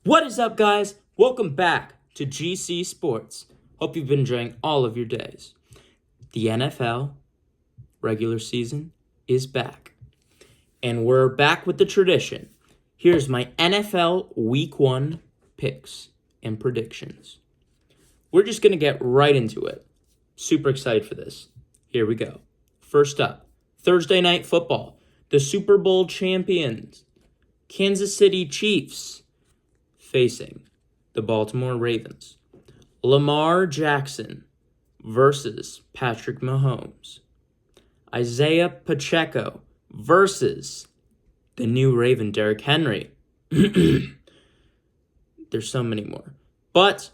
What is up, guys? Welcome back to GC Sports. Hope you've been enjoying all of your days. The NFL regular season is back, and we're back with the tradition. Here's my NFL Week 1 picks and predictions. We're just going to get right into it. Super excited for this. Here we go. First up, Thursday Night Football. The Super Bowl champions, Kansas City Chiefs, facing the Baltimore Ravens. Lamar Jackson versus Patrick Mahomes. Isaiah Pacheco versus the new Raven, Derrick Henry. There's so many more. But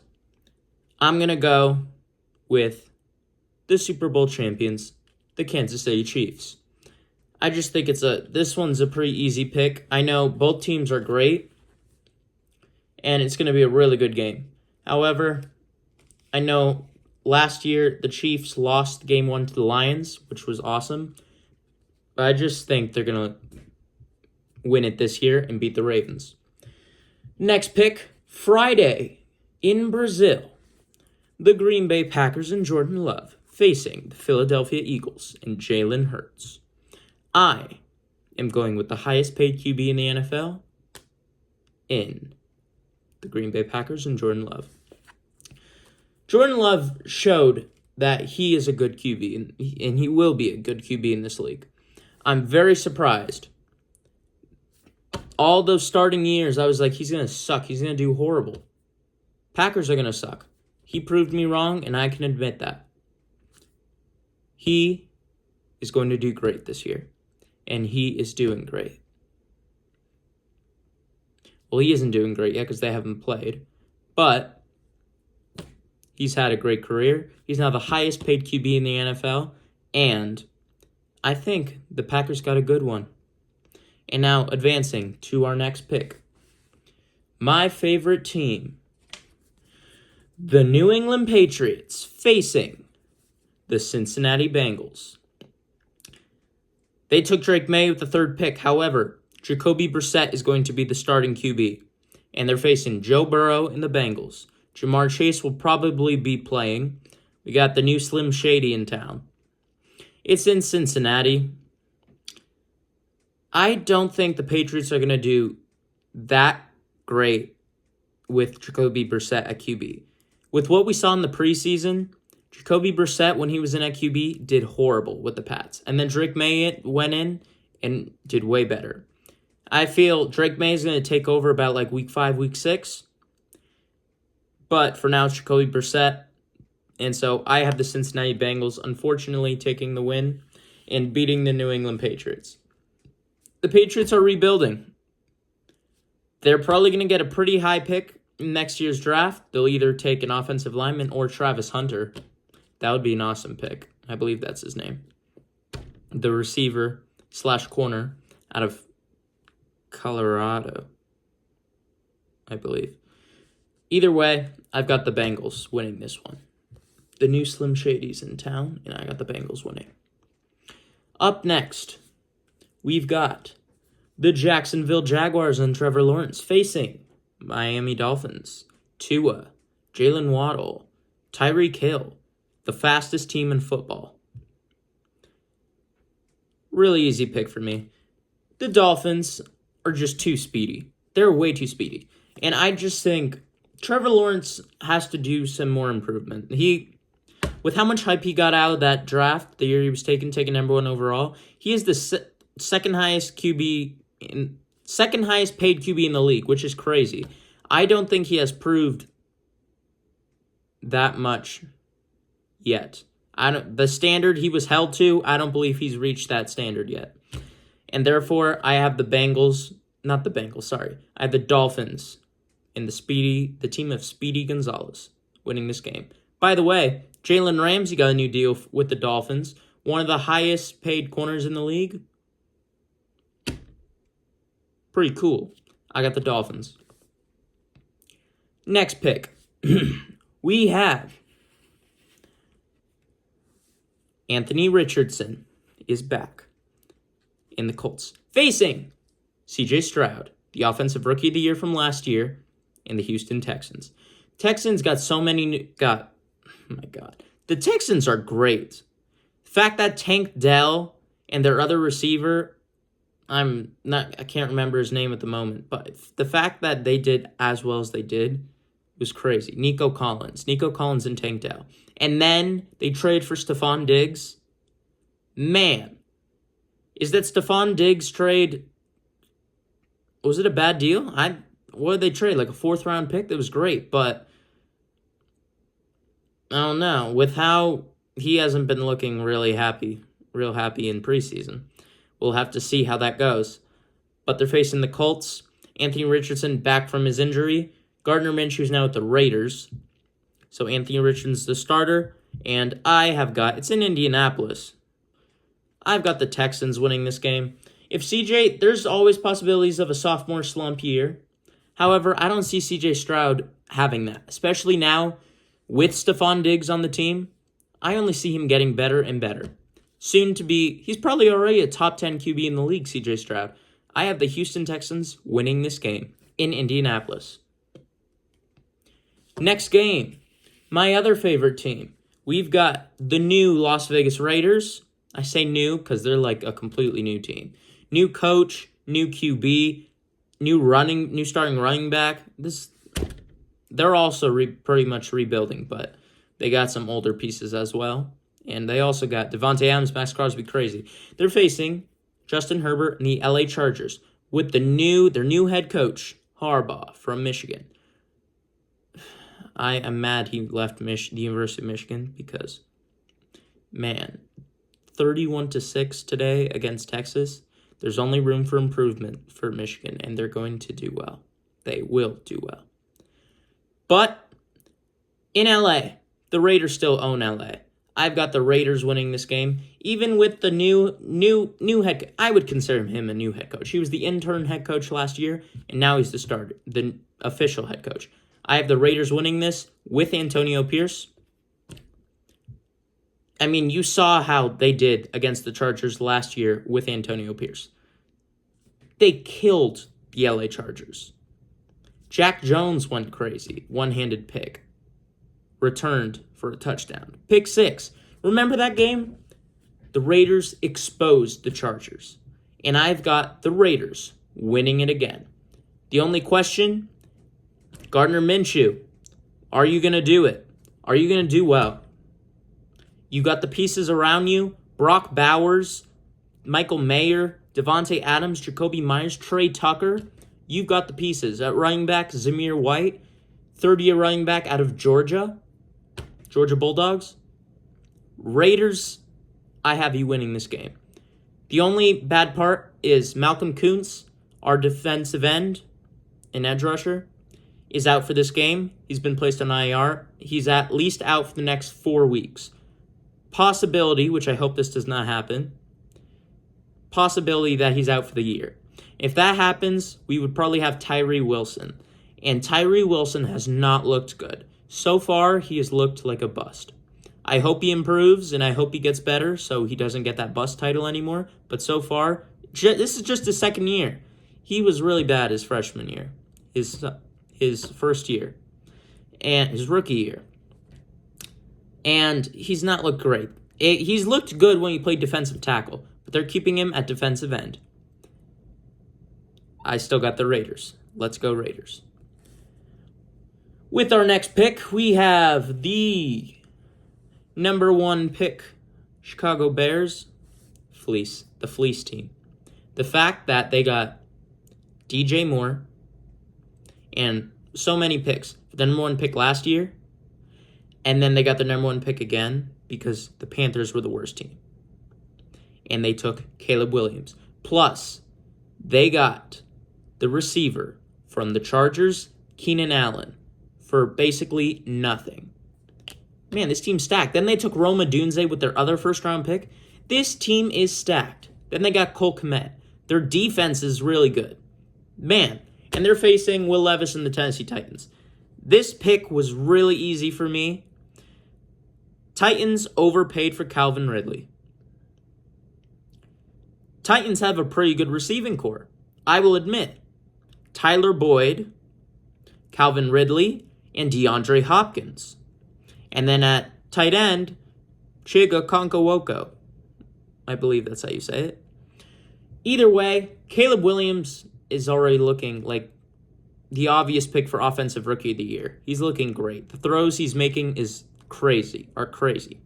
I'm going to go with the Super Bowl champions, the Kansas City Chiefs. I just think this one's a pretty easy pick. I know both teams are great, and it's going to be a really good game. However, I know last year the Chiefs lost game 1 to the Lions, which was awesome. But I just think they're going to win it this year and beat the Ravens. Next pick, Friday in Brazil. The Green Bay Packers and Jordan Love facing the Philadelphia Eagles and Jalen Hurts. I am going with the highest paid QB in the NFL in the Green Bay Packers and Jordan Love. Jordan Love showed that he is a good QB, and he will be a good QB in this league. I'm very surprised. All those starting years, I was like, he's going to suck. He's going to do horrible. Packers are going to suck. He proved me wrong, and I can admit that. He is going to do great this year, and he is doing great. Well, he isn't doing great yet because they haven't played. But he's had a great career. He's now the highest paid QB in the NFL. And I think the Packers got a good one. And now advancing to our next pick. My favorite team, the New England Patriots, facing the Cincinnati Bengals. They took Drake May with the third pick. However, Jacoby Brissett is going to be the starting QB, and they're facing Joe Burrow and the Bengals. Jamar Chase will probably be playing. We got the new Slim Shady in town. It's in Cincinnati. I don't think the Patriots are going to do that great with Jacoby Brissett at QB. With what we saw in the preseason, Jacoby Brissett, when he was in at QB, did horrible with the Pats. And then Drake May went in and did way better. I feel Drake May is going to take over about like week 5, week 6. But for now, it's Jacoby Brissett. And so I have the Cincinnati Bengals, unfortunately, taking the win and beating the New England Patriots. The Patriots are rebuilding. They're probably going to get a pretty high pick in next year's draft. They'll either take an offensive lineman or Travis Hunter. That would be an awesome pick. I believe that's his name. The receiver / corner out of Colorado, I believe. Either way, I've got the Bengals winning this one. The new Slim Shady's in town, and I got the Bengals winning. Up next, we've got the Jacksonville Jaguars and Trevor Lawrence facing Miami Dolphins. Tua, Jalen Waddle, Tyreek Hill, the fastest team in football. Really easy pick for me. The Dolphins are just too speedy. They're way too speedy. And I just think Trevor Lawrence has to do some more improvement. With how much hype he got out of that draft, the year he was taken number 1 overall, he is the second highest paid QB in the league, which is crazy. I don't think he has proved that much yet. The standard he was held to, I don't believe he's reached that standard yet. And therefore, I have I have the Dolphins and the team of Speedy Gonzalez winning this game. By the way, Jalen Ramsey got a new deal with the Dolphins, one of the highest paid corners in the league. Pretty cool. I got the Dolphins. Next pick. We have Anthony Richardson is back in the Colts, facing C.J. Stroud, the Offensive Rookie of the Year from last year, and the Houston Texans. Texans got so many oh my God. The Texans are great. The fact that Tank Dell and their other receiver, I can't remember his name at the moment, but the fact that they did as well as they did was crazy. Nico Collins and Tank Dell. And then they traded for Stephon Diggs. Man, is that Stephon Diggs trade, was it a bad deal? What did they trade? Like a 4th round pick? That was great, but I don't know. With how he hasn't been looking real happy in preseason. We'll have to see how that goes. But they're facing the Colts. Anthony Richardson back from his injury. Gardner Minshew's now with the Raiders. So Anthony Richardson's the starter. And it's in Indianapolis. I've got the Texans winning this game. If CJ, there's always possibilities of a sophomore slump year. However, I don't see CJ Stroud having that. Especially now with Stephon Diggs on the team. I only see him getting better and better. He's probably already a top 10 QB in the league, CJ Stroud. I have the Houston Texans winning this game in Indianapolis. Next game, my other favorite team. We've got the new Las Vegas Raiders. I say new because they're like a completely new team. New coach, new QB, new starting running back. They're also pretty much rebuilding, but they got some older pieces as well. And they also got Devontae Adams, Max Crosby, crazy. They're facing Justin Herbert and the LA Chargers with their new head coach, Harbaugh, from Michigan. I am mad he left the University of Michigan because, man, 31-6 today against Texas. There's only room for improvement for Michigan, and they're going to do well. They will do well. But in LA, the Raiders still own LA. I've got the Raiders winning this game, even with the new head coach. I would consider him a new head coach. He was the intern head coach last year, and now he's the official head coach. I have the Raiders winning this with Antonio Pierce. I mean, you saw how they did against the Chargers last year with Antonio Pierce. They killed the LA Chargers. Jack Jones went crazy. One-handed pick. Returned for a touchdown. Pick 6. Remember that game? The Raiders exposed the Chargers. And I've got the Raiders winning it again. The only question, Gardner Minshew, are you going to do it? Are you going to do well? You got the pieces around you. Brock Bowers, Michael Mayer, Devontae Adams, Jacoby Myers, Trey Tucker. You've got the pieces. At running back, Zamir White, third-year running back out of Georgia Bulldogs. Raiders, I have you winning this game. The only bad part is Malcolm Kuntz, our defensive end and edge rusher, is out for this game. He's been placed on IR. He's at least out for the next 4 weeks. Possibility, which I hope this does not happen, possibility that he's out for the year. If that happens, we would probably have Tyree Wilson. And Tyree Wilson has not looked good. So far, he has looked like a bust. I hope he improves, and I hope he gets better so he doesn't get that bust title anymore. But so far, this is just his second year. He was really bad his freshman year, his first year, and his rookie year. And he's not looked great. He's looked good when he played defensive tackle, but they're keeping him at defensive end. I still got the Raiders. Let's go Raiders. With our next pick, we have the number 1 pick, Chicago Bears, the Fleece team. The fact that they got DJ Moore and so many picks. The number 1 pick last year, and then they got the number 1 pick again because the Panthers were the worst team. And they took Caleb Williams. Plus, they got the receiver from the Chargers, Keenan Allen, for basically nothing. Man, this team's stacked. Then they took Rome Odunze with their other first-round pick. This team is stacked. Then they got Cole Kmet. Their defense is really good. Man, and they're facing Will Levis and the Tennessee Titans. This pick was really easy for me. Titans overpaid for Calvin Ridley. Titans have a pretty good receiving core. I will admit. Tyler Boyd, Calvin Ridley, and DeAndre Hopkins. And then at tight end, Chiga Okonkwo. I believe that's how you say it. Either way, Caleb Williams is already looking like the obvious pick for Offensive Rookie of the Year. He's looking great. The throws he's making are crazy.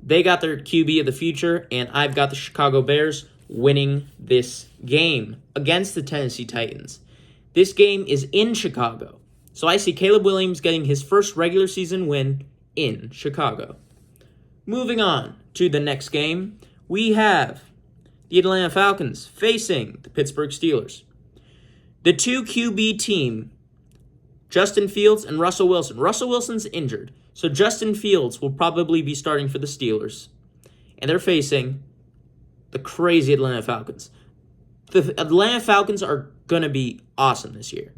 They got their QB of the future, and I've got the Chicago Bears winning this game against the Tennessee Titans. This game is in Chicago, so I see Caleb Williams getting his first regular season win in Chicago. Moving on to the next game, we have the Atlanta Falcons facing the Pittsburgh Steelers. The 2 QB team, Justin Fields and Russell Wilson. Russell Wilson's injured, so Justin Fields will probably be starting for the Steelers. And they're facing the crazy Atlanta Falcons. The Atlanta Falcons are going to be awesome this year.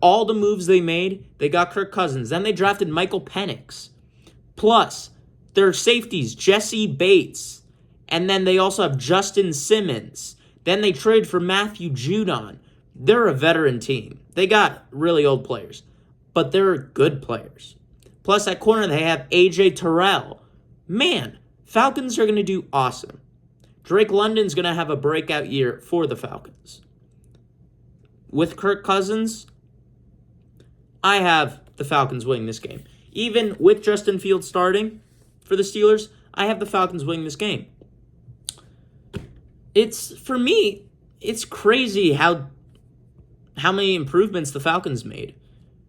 All the moves they made, they got Kirk Cousins. Then they drafted Michael Penix. Plus, their safeties, Jesse Bates. And then they also have Justin Simmons. Then they traded for Matthew Judon. They're a veteran team. They got really old players, but they're good players. Plus, at corner, they have A.J. Terrell. Man, Falcons are going to do awesome. Drake London's going to have a breakout year for the Falcons. With Kirk Cousins, I have the Falcons winning this game. Even with Justin Fields starting for the Steelers, I have the Falcons winning this game. For me, it's crazy how many improvements the Falcons made.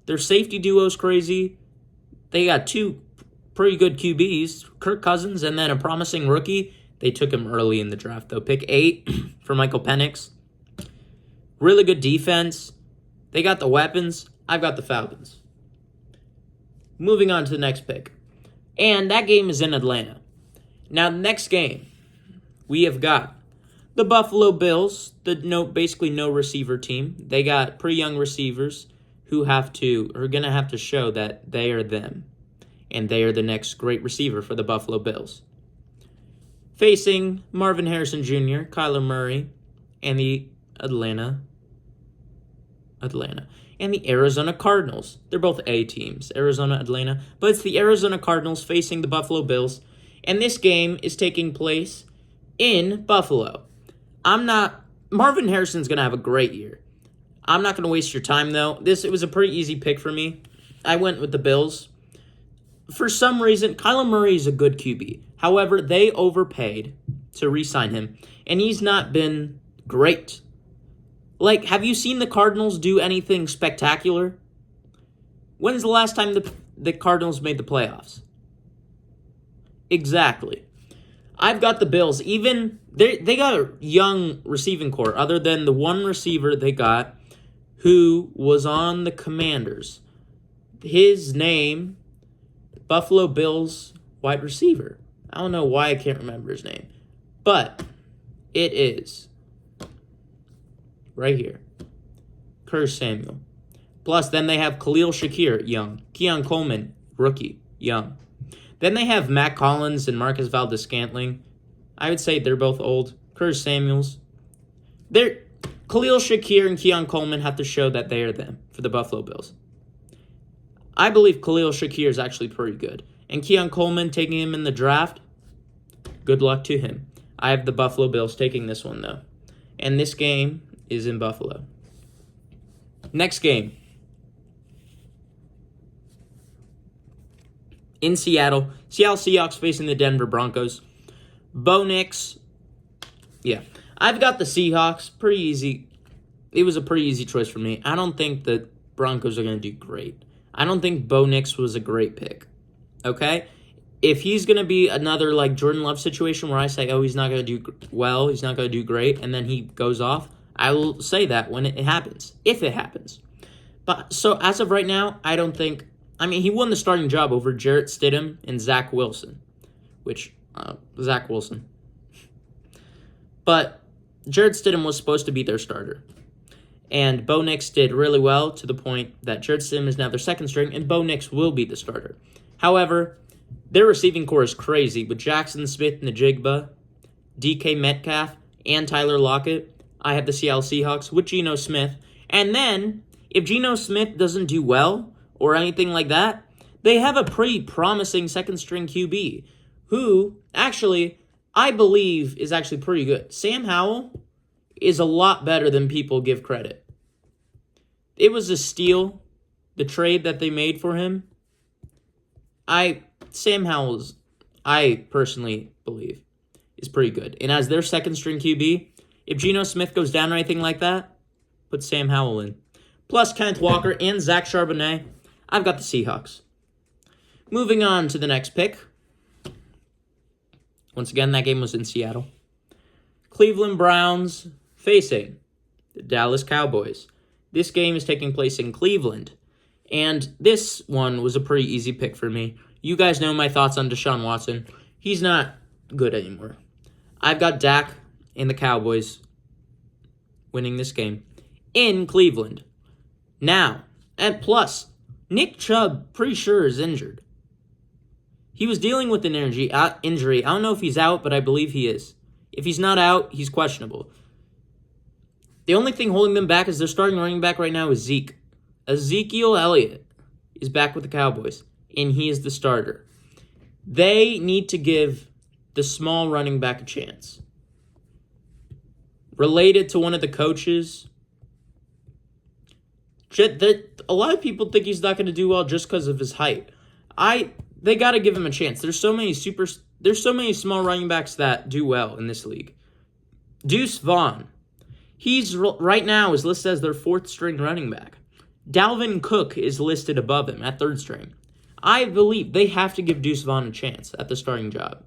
Their safety duo is crazy. They got 2 pretty good QBs, Kirk Cousins and then a promising rookie. They took him early in the draft, though. Pick 8 for Michael Penix. Really good defense. They got the weapons. I've got the Falcons. Moving on to the next pick. And that game is in Atlanta. Now, the next game, we have got the Buffalo Bills, basically no receiver team. They got pretty young receivers who are going to have to show that they are them. And they are the next great receiver for the Buffalo Bills. Facing Marvin Harrison Jr., Kyler Murray, and the Atlanta, and the Arizona Cardinals. They're both A teams, Arizona, Atlanta. But it's the Arizona Cardinals facing the Buffalo Bills. And this game is taking place in Buffalo. Marvin Harrison's going to have a great year. I'm not going to waste your time, though. It was a pretty easy pick for me. I went with the Bills. For some reason, Kyler Murray is a good QB. However, they overpaid to re-sign him, and he's not been great. Like, have you seen the Cardinals do anything spectacular? When's the last time the Cardinals made the playoffs? Exactly. I've got the Bills. Even they got a young receiving core, other than the one receiver they got who was on the Commanders. His name, Buffalo Bills wide receiver. I don't know why I can't remember his name. But it is right here. Curtis Samuel. Plus, then they have Khalil Shakir, young. Keon Coleman, rookie, young. Then they have Matt Collins and Marcus Valdes-Scantling. I would say they're both old. Curtis Samuels. Khalil Shakir and Keon Coleman have to show that they are them for the Buffalo Bills. I believe Khalil Shakir is actually pretty good. And Keon Coleman, taking him in the draft, good luck to him. I have the Buffalo Bills taking this one, though. And this game is in Buffalo. Next game. In Seattle. Seattle Seahawks facing the Denver Broncos. Bo Nix. Yeah. I've got the Seahawks. Pretty easy. It was a pretty easy choice for me. I don't think the Broncos are going to do great. I don't think Bo Nix was a great pick. Okay? If he's going to be another like Jordan Love situation where I say, oh, he's not going to do well, he's not going to do great, and then he goes off, I will say that when it happens. If it happens. But so as of right now, I don't think... he won the starting job over Jarrett Stidham and Zach Wilson. Zach Wilson. But Jarrett Stidham was supposed to be their starter. And Bo Nix did really well to the point that Jarrett Stidham is now their second string, and Bo Nix will be the starter. However, their receiving core is crazy with Jackson Smith-Njigba, DK Metcalf, and Tyler Lockett. I have the Seattle Seahawks with Geno Smith. And then, If Geno Smith doesn't do well or anything like that, they have a pretty promising second-string QB who, actually, I believe is actually pretty good. Sam Howell is a lot better than people give credit. It was a steal, the trade that they made for him. Sam Howell's, I personally believe, is pretty good. And as their second-string QB, if Geno Smith goes down or anything like that, put Sam Howell in. Plus Kenneth Walker and Zach Charbonnet, I've got the Seahawks. Moving on to the next pick. Once again, that game was in Seattle. Cleveland Browns facing the Dallas Cowboys. This game is taking place in Cleveland. And this one was a pretty easy pick for me. You guys know my thoughts on Deshaun Watson. He's not good anymore. I've got Dak and the Cowboys winning this game in Cleveland. Now, and plus, Nick Chubb pretty sure is injured. He was dealing with an injury. I don't know if he's out, but I believe he is. If he's not out, he's questionable. The only thing holding them back is their starting running back right now is Zeke. Ezekiel Elliott is back with the Cowboys, and he is the starter. They need to give the small running back a chance. Related to one of the coaches, a lot of people think he's not going to do well just because of his height. They got to give him a chance. There's so many small running backs that do well in this league. Deuce Vaughn, he's right now is listed as their fourth string running back. Dalvin Cook is listed above him at third string. I believe they have to give Deuce Vaughn a chance at the starting job.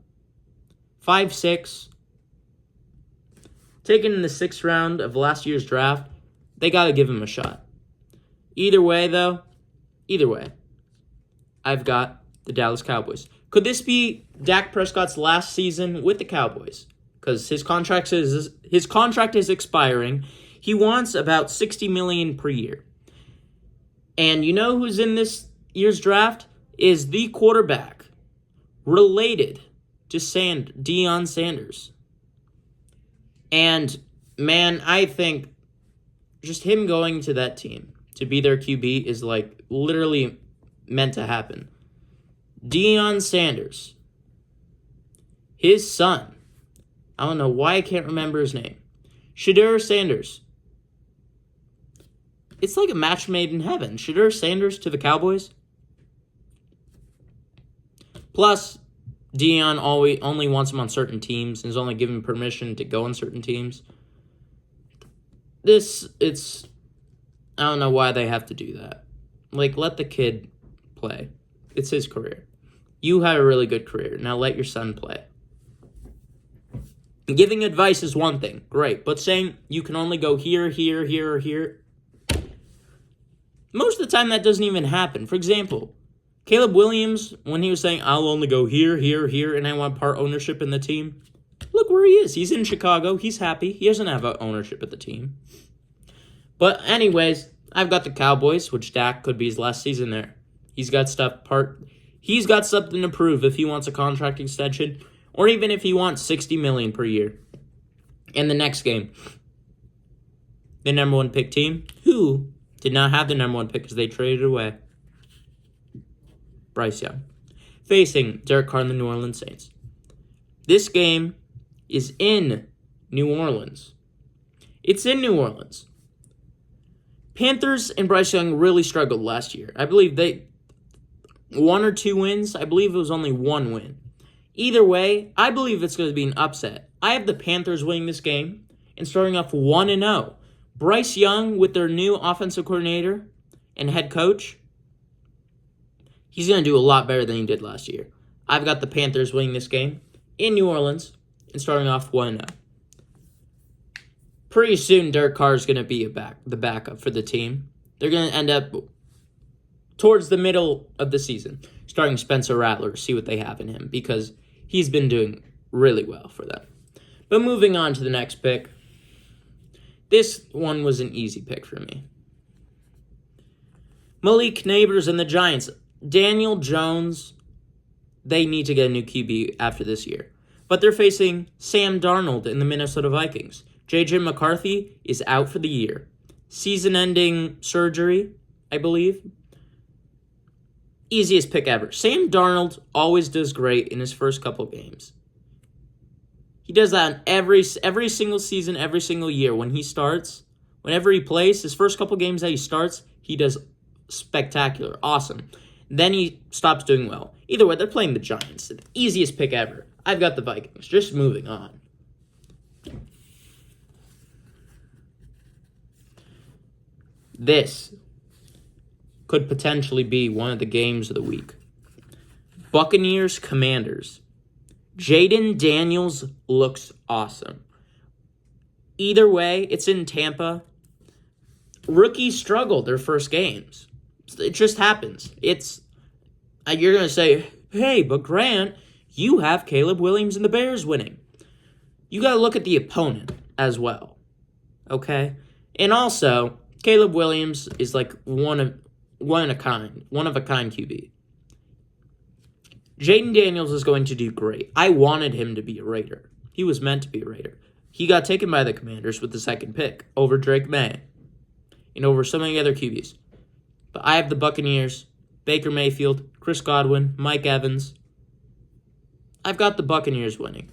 5'6", taken in the 6th round of last year's draft, they got to give him a shot. Either way, I've got the Dallas Cowboys. Could this be Dak Prescott's last season with the Cowboys? Because his contract is expiring. He wants about $60 million per year. And you know who's in this year's draft? Is the quarterback related to Deion Sanders. And, man, I think just him going to that team to be their QB is, literally meant to happen. Deion Sanders, his son, I don't know why I can't remember his name, Shedeur Sanders. It's like a match made in heaven. Shedeur Sanders to the Cowboys. Plus, Deion only wants him on certain teams and is only given permission to go on certain teams. I don't know why they have to do that. Let the kid play. It's his career. You had a really good career. Now let your son play. Giving advice is one thing. Great. But saying you can only go here, here, here, or here, most of the time that doesn't even happen. For example, Caleb Williams, when he was saying, I'll only go here, here, here, and I want part ownership in the team, look where he is. He's in Chicago. He's happy. He doesn't have ownership of the team. But anyways, I've got the Cowboys, which Dak could be his last season there. He's got something to prove if he wants a contract extension, or even if he wants $60 million per year. And the next game, the number 1 pick team, who did not have the number 1 pick because they traded it away, Bryce Young, facing Derek Carr and the New Orleans Saints. This game is in New Orleans. It's in New Orleans. Panthers and Bryce Young really struggled last year. I believe 1 or 2 wins. I believe it was only 1 win. Either way, I believe it's going to be an upset. I have the Panthers winning this game and starting off 1-0. Bryce Young with their new offensive coordinator and head coach, he's going to do a lot better than he did last year. I've got the Panthers winning this game in New Orleans and starting off 1-0. Pretty soon, Derek Carr is going to be the backup for the team. They're going to end up towards the middle of the season, starting Spencer Rattler, see what they have in him, because he's been doing really well for them. But moving on to the next pick, this one was an easy pick for me. Malik Neighbors and the Giants. Daniel Jones, they need to get a new QB after this year. But they're facing Sam Darnold in the Minnesota Vikings. J.J. McCarthy is out for the year. season-ending surgery, I believe. Easiest pick ever. Sam Darnold always does great in his first couple games. He does that in every single season, every single year. When he starts, whenever he plays, his first couple games that he starts, he does spectacular, awesome. Then he stops doing well. Either way, they're playing the Giants. The easiest pick ever. I've got the Vikings. Just moving on. This could potentially be one of the games of the week. Buccaneers Commanders. Jaden Daniels looks awesome. Either way, it's in Tampa. Rookies struggle their first games. It just happens. You're going to say, hey, but Grant, you have Caleb Williams and the Bears winning. You got to look at the opponent as well. Okay? And also, Caleb Williams is like one of a kind QB. Jaden Daniels is going to do great. I wanted him to be a Raider. He was meant to be a Raider. He got taken by the Commanders with the second pick over Drake May and over so many other QBs. But I have the Buccaneers, Baker Mayfield, Chris Godwin, Mike Evans. I've got the Buccaneers winning.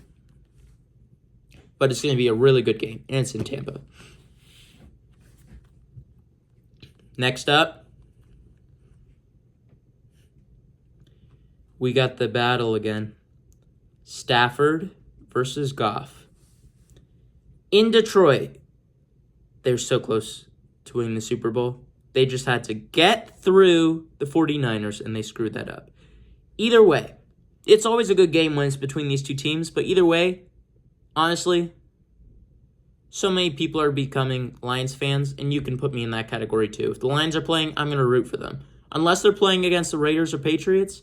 But it's going to be a really good game, and it's in Tampa. Next up, we got the battle again. Stafford versus Goff. In Detroit, they're so close to winning the Super Bowl. They just had to get through the 49ers, and they screwed that up. Either way, it's always a good game when it's between these two teams, but either way, honestly, so many people are becoming Lions fans, and you can put me in that category too. If the Lions are playing, I'm going to root for them. Unless they're playing against the Raiders or Patriots,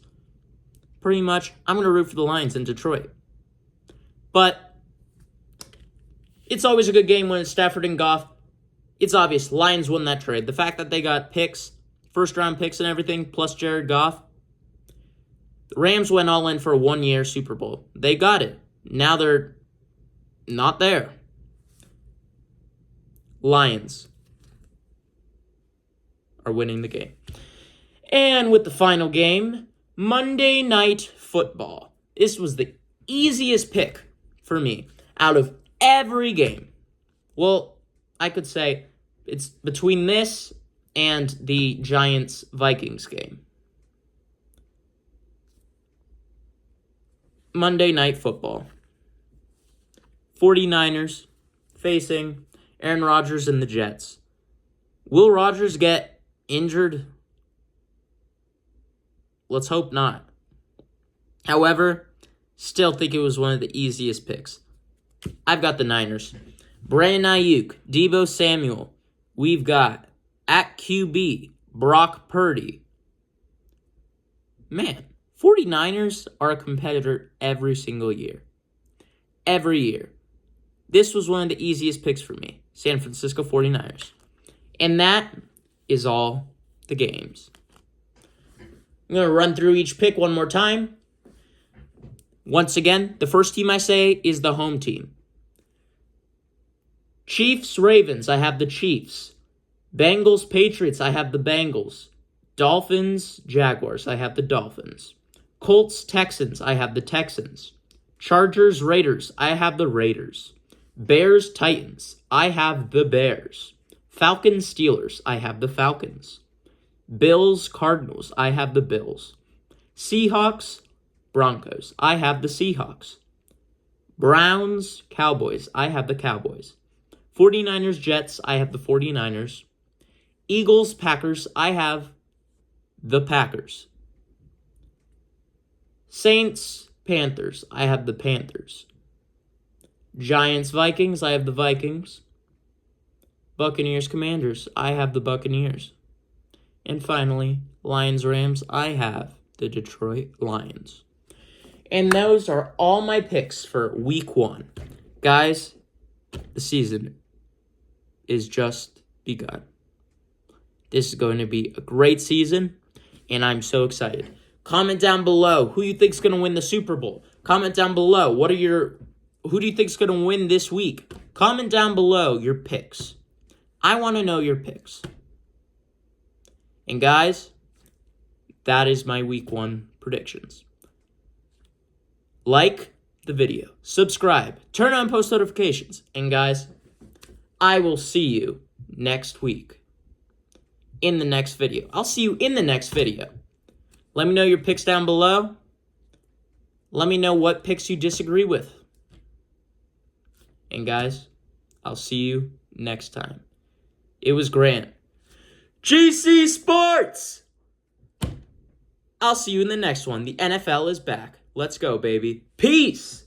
pretty much, I'm going to root for the Lions in Detroit. But it's always a good game when it's Stafford and Goff. It's obvious. Lions won that trade. The fact that they got picks, first-round picks and everything, plus Jared Goff. The Rams went all in for a one-year Super Bowl. They got it. Now they're not there. Lions are winning the game. And with the final game, Monday Night Football. This was the easiest pick for me out of every game. Well, I could say it's between this and the Giants-Vikings game. Monday Night Football. 49ers facing Aaron Rodgers and the Jets. Will Rodgers get injured? Let's hope not. However, still think it was one of the easiest picks. I've got the Niners. Brandon Ayuk, Deebo Samuel. We've got, at QB, Brock Purdy. Man, 49ers are a competitor every single year. Every year. This was one of the easiest picks for me. San Francisco 49ers. And that is all the games. I'm going to run through each pick one more time. Once again, the first team I say is the home team. Chiefs, Ravens, I have the Chiefs. Bengals, Patriots, I have the Bengals. Dolphins, Jaguars, I have the Dolphins. Colts, Texans, I have the Texans. Chargers, Raiders, I have the Raiders. Bears, Titans, I have the Bears. Falcons, Steelers, I have the Falcons. Bills, Cardinals, I have the Bills. Seahawks, Broncos, I have the Seahawks. Browns, Cowboys, I have the Cowboys. 49ers, Jets, I have the 49ers. Eagles, Packers, I have the Packers. Saints, Panthers, I have the Panthers. Giants, Vikings, I have the Vikings. Buccaneers, Commanders, I have the Buccaneers. And finally, Lions, Rams, I have the Detroit Lions. And those are all my picks for week 1. Guys, the season is just begun. This is going to be a great season, and I'm so excited. Comment down below who you think is going to win the Super Bowl. Comment down below who do you think is going to win this week. Comment down below your picks. I want to know your picks. And guys, that is my week 1 predictions. Like the video, subscribe, turn on post notifications, and guys, I will see you next week in the next video. I'll see you in the next video. Let me know your picks down below. Let me know what picks you disagree with. And guys, I'll see you next time. It was Grant. GC Sports! I'll see you in the next one. The NFL is back. Let's go, baby. Peace!